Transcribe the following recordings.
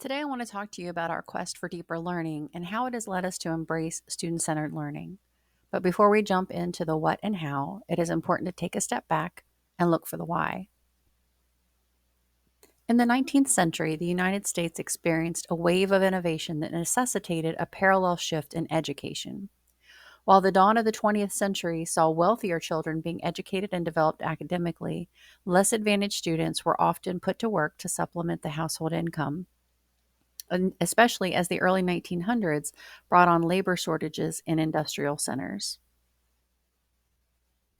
Today, I want to talk to you about our quest for deeper learning and how it has led us to embrace student centered learning. But before we jump into the what and how, it is important to take a step back and look for the why. In the 19th century, the United States experienced a wave of innovation that necessitated a parallel shift in education. While the dawn of the 20th century saw wealthier children being educated and developed academically, less advantaged students were often put to work to supplement the household income, and especially as the early 1900s brought on labor shortages in industrial centers.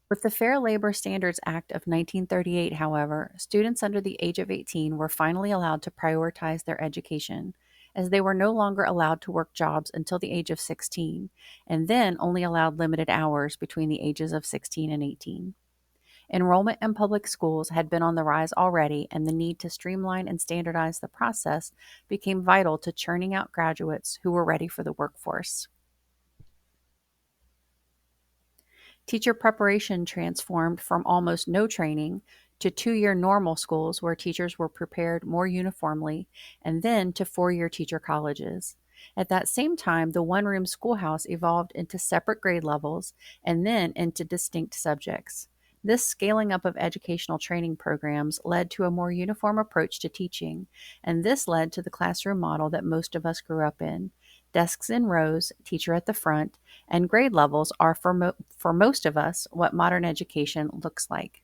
With the Fair Labor Standards Act of 1938, however, students under the age of 18 were finally allowed to prioritize their education, as they were no longer allowed to work jobs until the age of 16, and then only allowed limited hours between the ages of 16 and 18. Enrollment in public schools had been on the rise already, and the need to streamline and standardize the process became vital to churning out graduates who were ready for the workforce. Teacher preparation transformed from almost no training to 2 year normal schools where teachers were prepared more uniformly, and then to 4 year teacher colleges. At that same time, the one room schoolhouse evolved into separate grade levels and then into distinct subjects. This scaling up of educational training programs led to a more uniform approach to teaching, and this led to the classroom model that most of us grew up in: desks in rows, teacher at the front, and grade levels are for most of us what modern education looks like.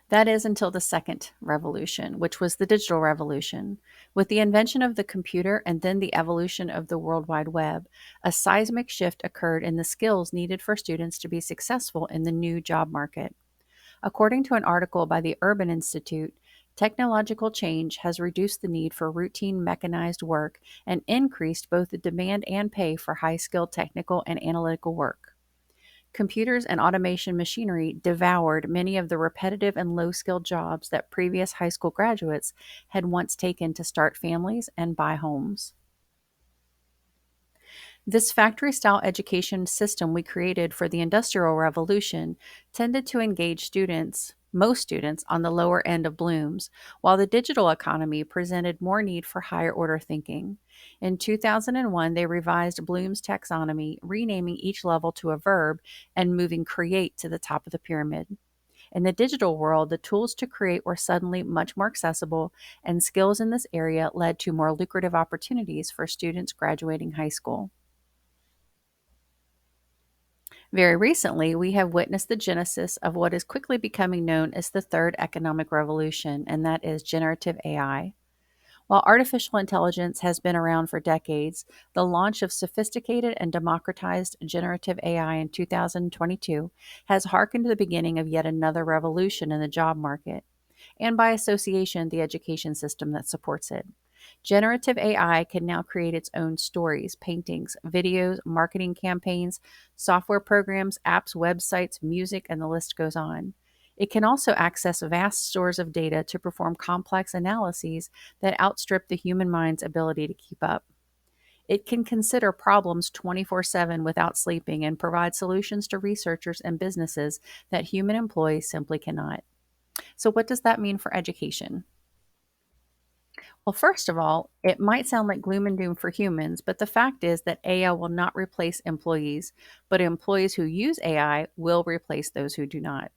That is until the second revolution, which was the digital revolution. With the invention of the computer and then the evolution of the World Wide Web, a seismic shift occurred in the skills needed for students to be successful in the new job market. According to an article by the Urban Institute, technological change has reduced the need for routine mechanized work and increased both the demand and pay for high skilled technical and analytical work. Computers and automation machinery devoured many of the repetitive and low skilled jobs that previous high school graduates had once taken to start families and buy homes. This factory style education system we created for the Industrial Revolution tended to engage most students, on the lower end of Bloom's, while the digital economy presented more need for higher order thinking. In 2001, they revised Bloom's taxonomy, renaming each level to a verb and moving create to the top of the pyramid. In the digital world, the tools to create were suddenly much more accessible, and skills in this area led to more lucrative opportunities for students graduating high school. Very recently, we have witnessed the genesis of what is quickly becoming known as the third economic revolution, and that is generative AI. While artificial intelligence has been around for decades, the launch of sophisticated and democratized generative AI in 2022 has harkened to the beginning of yet another revolution in the job market, and by association, the education system that supports it. Generative AI can now create its own stories, paintings, videos, marketing campaigns, software programs, apps, websites, music, and the list goes on. It can also access vast stores of data to perform complex analyses that outstrip the human mind's ability to keep up. It can consider problems 24/7 without sleeping and provide solutions to researchers and businesses that human employees simply cannot. So, what does that mean for education? Well, first of all, it might sound like gloom and doom for humans, but the fact is that AI will not replace employees, but employees who use AI will replace those who do not.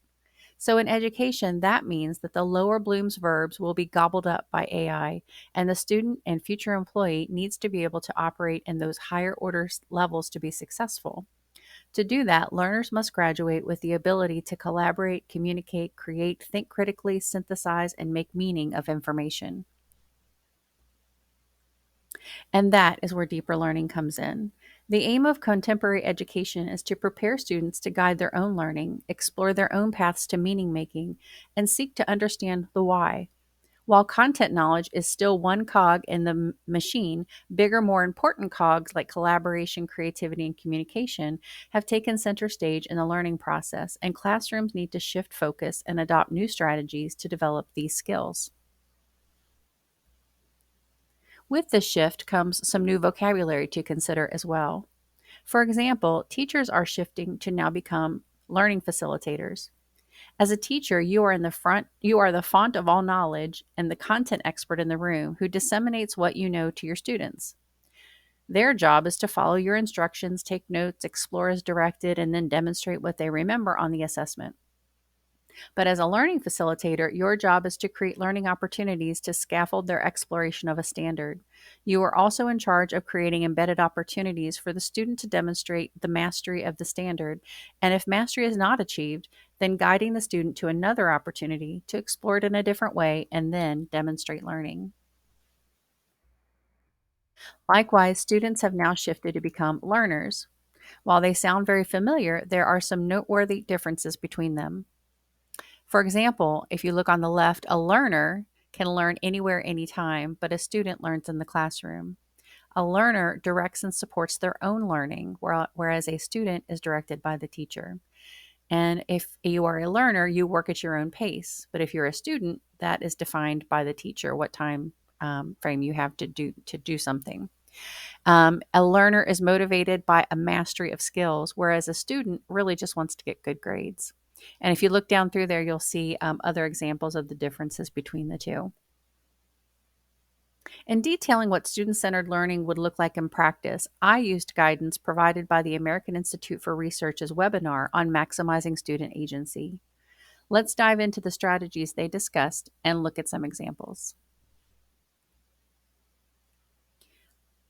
So, in education, that means that the lower Bloom's verbs will be gobbled up by AI, and the student and future employee needs to be able to operate in those higher order levels to be successful. To do that, learners must graduate with the ability to collaborate, communicate, create, think critically, synthesize, and make meaning of information. And that is where deeper learning comes in. The aim of contemporary education is to prepare students to guide their own learning, explore their own paths to meaning making, and seek to understand the why. While content knowledge is still one cog in the machine, bigger, more important cogs like collaboration, creativity, and communication have taken center stage in the learning process, and classrooms need to shift focus and adopt new strategies to develop these skills. With this shift comes some new vocabulary to consider as well. For example, teachers are shifting to now become learning facilitators. As a teacher, you are the font of all knowledge and the content expert in the room who disseminates what you know to your students. Their job is to follow your instructions, take notes, explore as directed, and then demonstrate what they remember on the assessment. But as a learning facilitator, your job is to create learning opportunities to scaffold their exploration of a standard. You are also in charge of creating embedded opportunities for the student to demonstrate the mastery of the standard. And if mastery is not achieved, then guiding the student to another opportunity to explore it in a different way and then demonstrate learning. Likewise, students have now shifted to become learners. While they sound very familiar, there are some noteworthy differences between them. For example, if you look on the left, a learner can learn anywhere, anytime, but a student learns in the classroom. A learner directs and supports their own learning, whereas a student is directed by the teacher. And if you are a learner, you work at your own pace. But if you're a student, that is defined by the teacher, what time frame you have to do something. A learner is motivated by a mastery of skills, whereas a student really just wants to get good grades. And if you look down through there, you'll see other examples of the differences between the two. In detailing what student centered learning would look like in practice, I used guidance provided by the American Institute for Research's webinar on maximizing student agency. Let's dive into the strategies they discussed and look at some examples.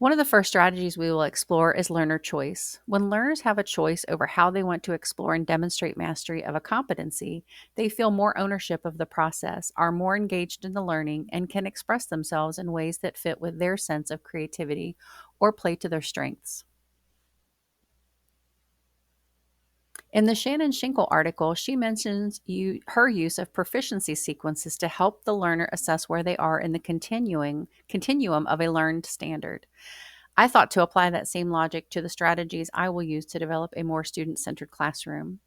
One of the first strategies we will explore is learner choice. When learners have a choice over how they want to explore and demonstrate mastery of a competency, they feel more ownership of the process, are more engaged in the learning, and can express themselves in ways that fit with their sense of creativity or play to their strengths. In the Shannon Schinkel article, she mentions her use of proficiency sequences to help the learner assess where they are in the continuum of a learned standard. I thought to apply that same logic to the strategies I will use to develop a more student centered classroom.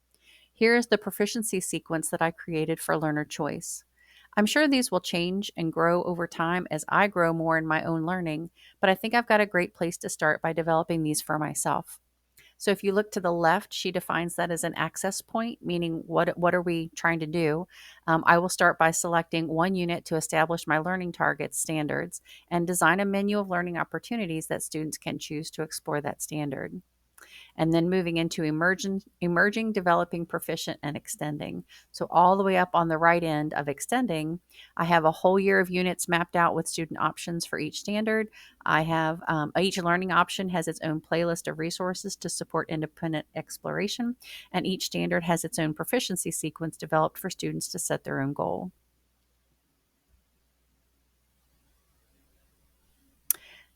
Here is the proficiency sequence that I created for learner choice. I'm sure these will change and grow over time as I grow more in my own learning, but I think I've got a great place to start by developing these for myself. So if you look to the left, she defines that as an access point, meaning what are we trying to do? I will start by selecting one unit to establish my learning targets standards and design a menu of learning opportunities that students can choose to explore that standard, and then moving into emerging, developing, proficient, and extending. So all the way up on the right end of extending, I have a whole year of units mapped out with student options for each standard. I have each learning option has its own playlist of resources to support independent exploration, and each standard has its own proficiency sequence developed for students to set their own goal.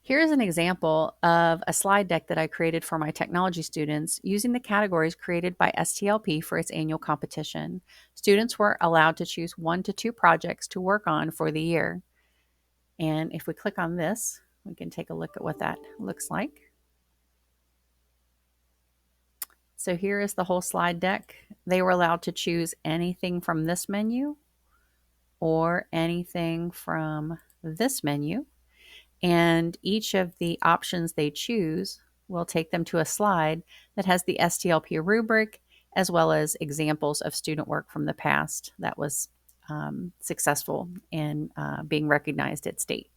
Here's an example of a slide deck that I created for my technology students using the categories created by STLP for its annual competition. Students were allowed to choose 1 to 2 projects to work on for the year. And if we click on this, we can take a look at what that looks like. So here is the whole slide deck. They were allowed to choose anything from this menu or anything from this menu. And each of the options they choose will take them to a slide that has the STLP rubric as well as examples of student work from the past that was successful in being recognized at state.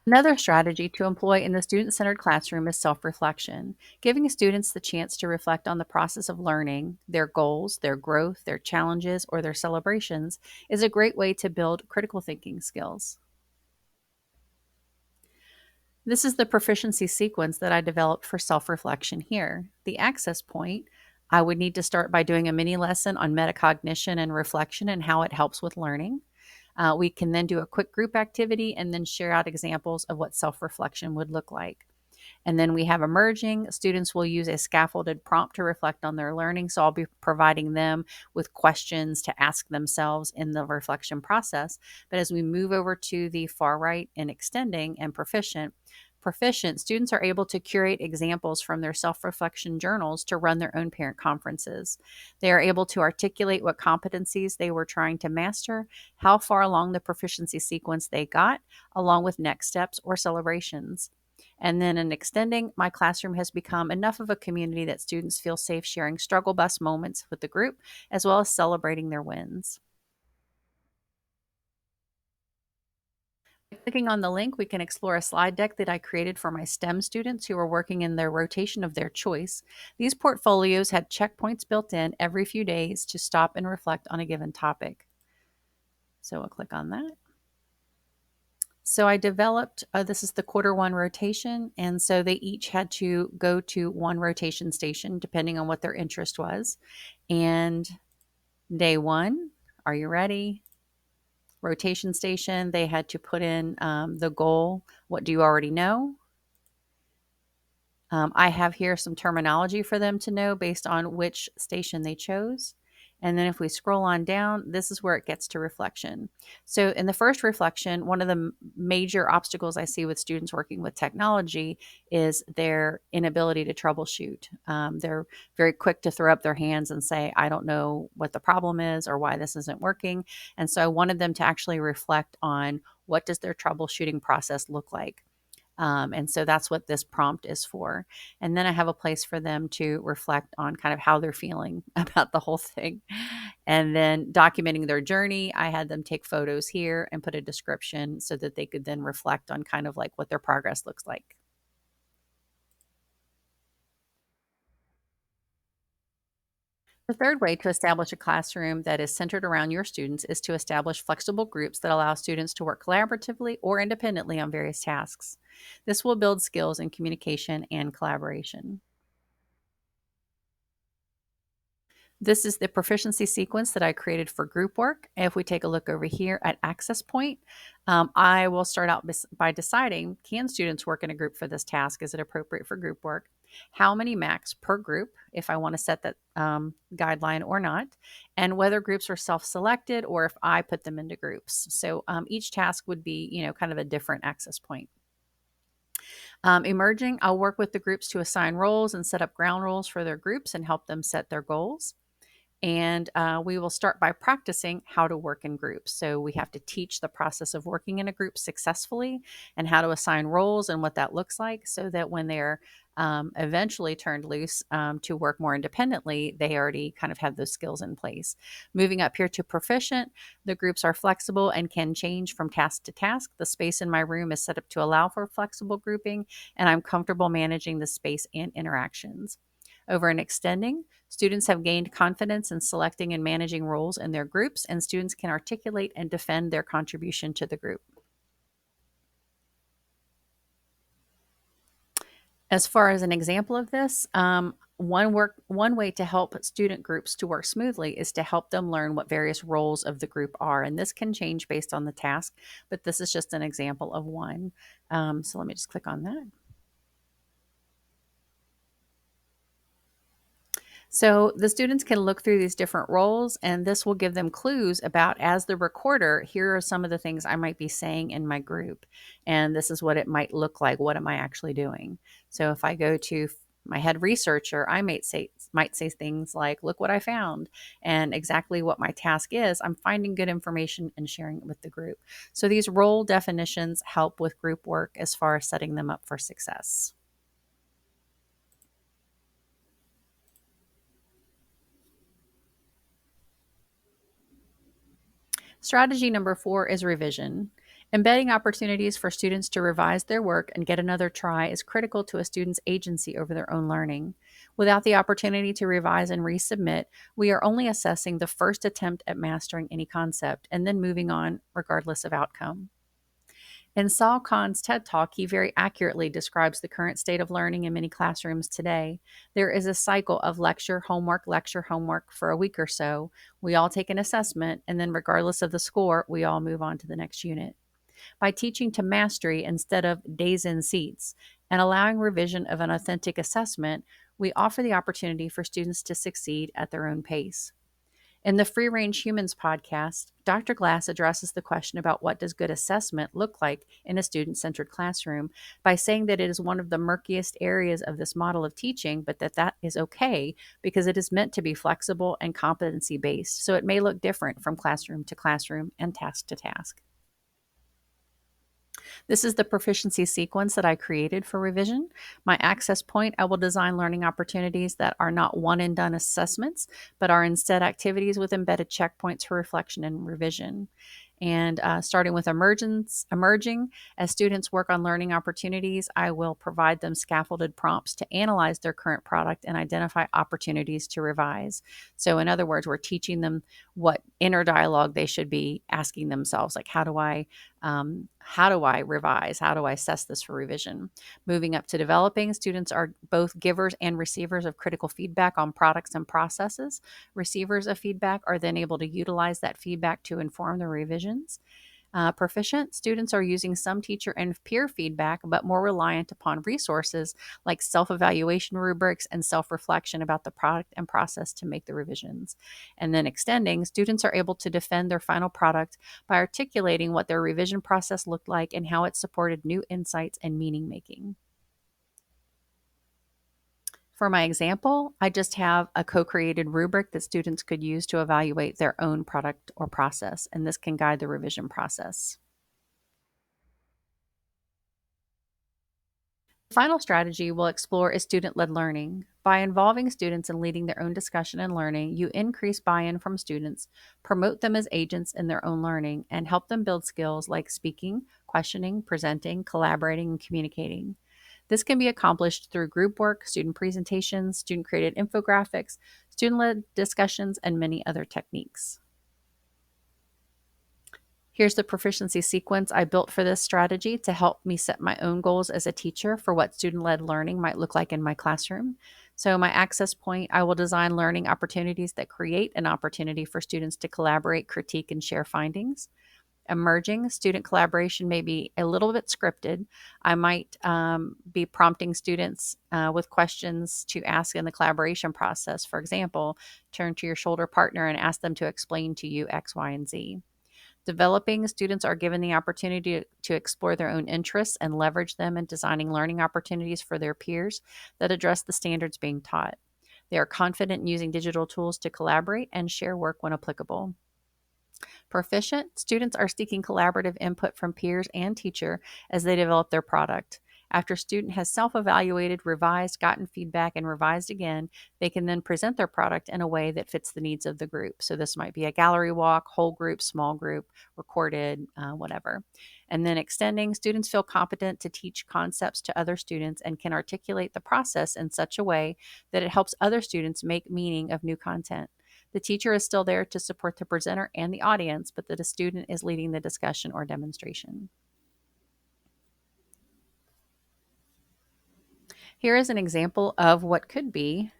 Another strategy to employ in the student centered classroom is self reflection. Giving students the chance to reflect on the process of learning, their goals, their growth, their challenges, or their celebrations is a great way to build critical thinking skills. This is the proficiency sequence that I developed for self reflection here. The access point, I would need to start by doing a mini lesson on metacognition and reflection and how it helps with learning. We can then do a quick group activity and then share out examples of what self reflection would look like. And then we have emerging. Students will use a scaffolded prompt to reflect on their learning. So I'll be providing them with questions to ask themselves in the reflection process. But as we move over to the far right in extending and proficient, Proficient, students are able to curate examples from their self reflection journals to run their own parent conferences. They are able to articulate what competencies they were trying to master, how far along the proficiency sequence they got, along with next steps or celebrations. And then in extending, my classroom has become enough of a community that students feel safe sharing struggle bus moments with the group, as well as celebrating their wins. Clicking on the link, we can explore a slide deck that I created for my STEM students who are working in their rotation of their choice. These portfolios had checkpoints built in every few days to stop and reflect on a given topic. So we'll click on that. So I developed, this is the quarter one rotation. And so they each had to go to one rotation station depending on what their interest was. And day one, are you ready? Rotation station, they had to put in the goal. What do you already know? I have here some terminology for them to know based on which station they chose. And then if we scroll on down, this is where it gets to reflection. So in the first reflection, one of the major obstacles I see with students working with technology is their inability to troubleshoot. They're very quick to throw up their hands and say, I don't know what the problem is or why this isn't working. And so I wanted them to actually reflect on what does their troubleshooting process look like. And so that's what this prompt is for. And then I have a place for them to reflect on kind of how they're feeling about the whole thing. And then documenting their journey, I had them take photos here and put a description so that they could then reflect on kind of like what their progress looks like. The third way to establish a classroom that is centered around your students is to establish flexible groups that allow students to work collaboratively or independently on various tasks. This will build skills in communication and collaboration. This is the proficiency sequence that I created for group work. If we take a look over here at access point, I will start out by deciding, can students work in a group for this task? Is it appropriate for group work? How many max per group, if I want to set that guideline or not, and whether groups are self-selected or if I put them into groups. So each task would be, kind of a different access point. Emerging, I'll work with the groups to assign roles and set up ground rules for their groups and help them set their goals. And we will start by practicing how to work in groups. So we have to teach the process of working in a group successfully and how to assign roles and what that looks like so that when they're eventually turned loose to work more independently, they already kind of have those skills in place. Moving up here to proficient, the groups are flexible and can change from task to task. The space in my room is set up to allow for flexible grouping, and I'm comfortable managing the space and interactions. Over and extending, students have gained confidence in selecting and managing roles in their groups, and students can articulate and defend their contribution to the group. As far as an example of this, one way to help student groups to work smoothly is to help them learn what various roles of the group are, and this can change based on the task, but this is just an example of one. So let me just click on that. So the students can look through these different roles, and this will give them clues about, as the recorder, here are some of the things I might be saying in my group. And this is what it might look like. What am I actually doing? So if I go to my head researcher, I might say things like, look what I found, and exactly what my task is. I'm finding good information and sharing it with the group. So these role definitions help with group work as far as setting them up for success. Strategy number 4 is revision. Embedding opportunities for students to revise their work and get another try is critical to a student's agency over their own learning. Without the opportunity to revise and resubmit, we are only assessing the first attempt at mastering any concept and then moving on regardless of outcome. In Saul Kahn's TED Talk, he very accurately describes the current state of learning in many classrooms today. There is a cycle of lecture, homework for a week or so. We all take an assessment, and then, regardless of the score, we all move on to the next unit. By teaching to mastery instead of days in seats and allowing revision of an authentic assessment, we offer the opportunity for students to succeed at their own pace. In the Free Range Humans podcast, Dr. Glass addresses the question about what does good assessment look like in a student-centered classroom by saying that it is one of the murkiest areas of this model of teaching, but that is okay because it is meant to be flexible and competency-based, so it may look different from classroom to classroom and task to task. This is the proficiency sequence that I created for revision. My access point, I will design learning opportunities that are not one and done assessments, but are instead activities with embedded checkpoints for reflection and revision. And starting with emerging, as students work on learning opportunities, I will provide them scaffolded prompts to analyze their current product and identify opportunities to revise. So, in other words, we're teaching them what inner dialogue they should be asking themselves, like how do I revise? How do I assess this for revision? Moving up to developing, students are both givers and receivers of critical feedback on products and processes. Receivers of feedback are then able to utilize that feedback to inform the revisions. Proficient students are using some teacher and peer feedback, but more reliant upon resources like self evaluation rubrics and self reflection about the product and process to make the revisions. And then extending, students are able to defend their final product by articulating what their revision process looked like and how it supported new insights and meaning making. For my example, I just have a co-created rubric that students could use to evaluate their own product or process, and this can guide the revision process. The final strategy we'll explore is student-led learning. By involving students in leading their own discussion and learning, you increase buy-in from students, promote them as agents in their own learning, and help them build skills like speaking, questioning, presenting, collaborating, and communicating. This can be accomplished through group work, student presentations, student created infographics, student led discussions, and many other techniques. Here's the proficiency sequence I built for this strategy to help me set my own goals as a teacher for what student led learning might look like in my classroom. So, my access point, I will design learning opportunities that create an opportunity for students to collaborate, critique, and share findings. Emerging student collaboration may be a little bit scripted. I might be prompting students with questions to ask in the collaboration process. For example, turn to your shoulder partner and ask them to explain to you X, Y, and Z. Developing students are given the opportunity to explore their own interests and leverage them in designing learning opportunities for their peers that address the standards being taught. They are confident in using digital tools to collaborate and share work when applicable. Proficient students are seeking collaborative input from peers and teacher as they develop their product. After a student has self-evaluated, revised, gotten feedback, and revised again, they can then present their product in a way that fits the needs of the group. So this might be a gallery walk, whole group, small group, recorded, whatever. And then extending, students feel competent to teach concepts to other students and can articulate the process in such a way that it helps other students make meaning of new content. The teacher is still there to support the presenter and the audience, but the student is leading the discussion or demonstration. Here is an example of what could be,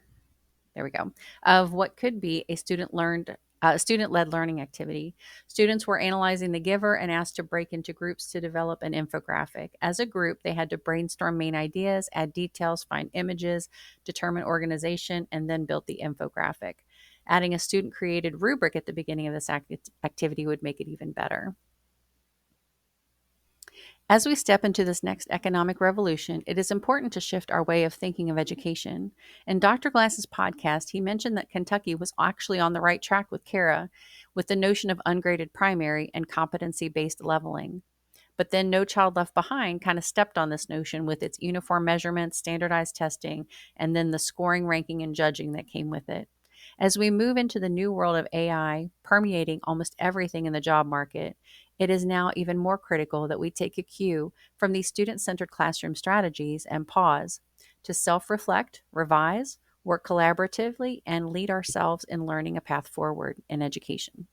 there we go, of what could be a student-led learning activity. Students were analyzing the giver and asked to break into groups to develop an infographic. As a group, they had to brainstorm main ideas, add details, find images, determine organization, and then build the infographic. Adding a student-created rubric at the beginning of this activity would make it even better. As we step into this next economic revolution, it is important to shift our way of thinking of education. In Dr. Glass's podcast, he mentioned that Kentucky was actually on the right track with CARA, with the notion of ungraded primary and competency-based leveling. But then No Child Left Behind kind of stepped on this notion with its uniform measurements, standardized testing, and then the scoring, ranking, and judging that came with it. As we move into the new world of AI permeating almost everything in the job market, it is now even more critical that we take a cue from these student-centered classroom strategies and pause to self-reflect, revise, work collaboratively, and lead ourselves in learning a path forward in education.